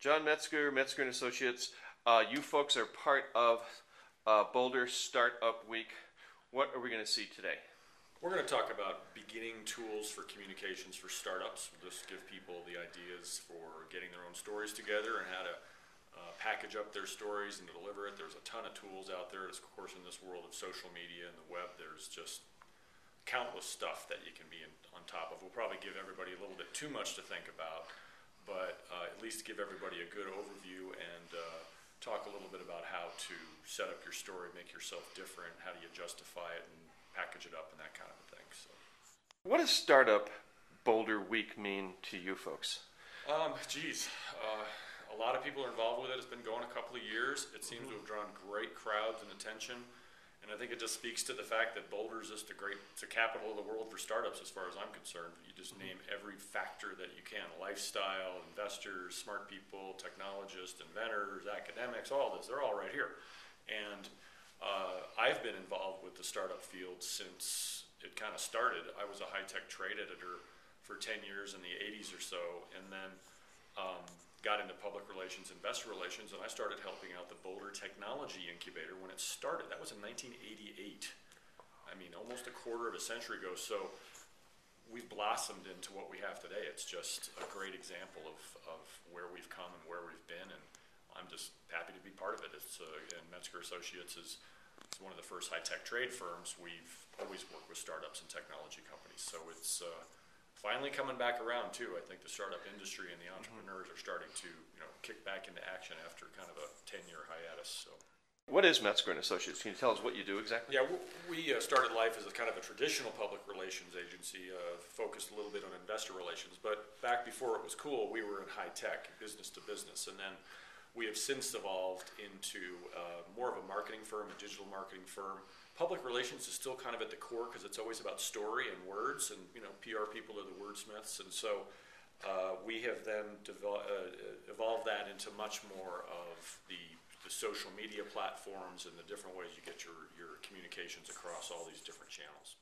Jann Metzger, Metzger Associates. You folks are part of Boulder StartUp Week. What are we going to see today? We're going to talk about beginning tools for communications for startups. We'll just give people the ideas for getting their own stories together and how to package up their stories and deliver it. There's a ton of tools out there. Of course, in this world of social media and the web, there's just countless stuff that you can be on top of. We'll probably give everybody a little bit too much to think about, but at least give everybody a good overview and talk a little bit about how to set up your story, make yourself different, how do you justify it and package it up and that kind of a thing. So, what does Startup Boulder Week mean to you folks? A lot of people are involved with it. It's been going a couple of years. It seems to have drawn great crowds and attention. And I think it just speaks to the fact that Boulder is just it's a capital of the world for startups as far as I'm concerned. You just name every factor that you can: lifestyle, investors, smart people, technologists, inventors, academics, all this. They're all right here. And I've been involved with the startup field since it kind of started. I was a high-tech trade editor for 10 years in the 80s or so, and then got into public relations, investor relations, and I started helping out the Boulder Technology Incubator when it started. That was in 1988. I mean, almost a quarter of a century ago. So we've blossomed into what we have today. It's just a great example of where we've come and where we've been, and I'm just happy to be part of it. And Metzger Associates is one of the first high-tech trade firms. We've always worked with startups and technology companies, so it's finally coming back around too. I think the startup industry and the entrepreneurs are starting to, kick back into action after kind of a 10-year hiatus. So, what is Metzger Associates? Can you tell us what you do exactly? Yeah, we started life as a kind of a traditional public relations agency, focused a little bit on investor relations. But back before it was cool, we were in high tech, business to business, and then we have since evolved into more of a marketing firm, a digital marketing firm. Public relations is still kind of at the core because it's always about story and words, and PR people are the wordsmiths, and so we have then evolved that into much more of the social media platforms and the different ways you get your communications across all these different channels.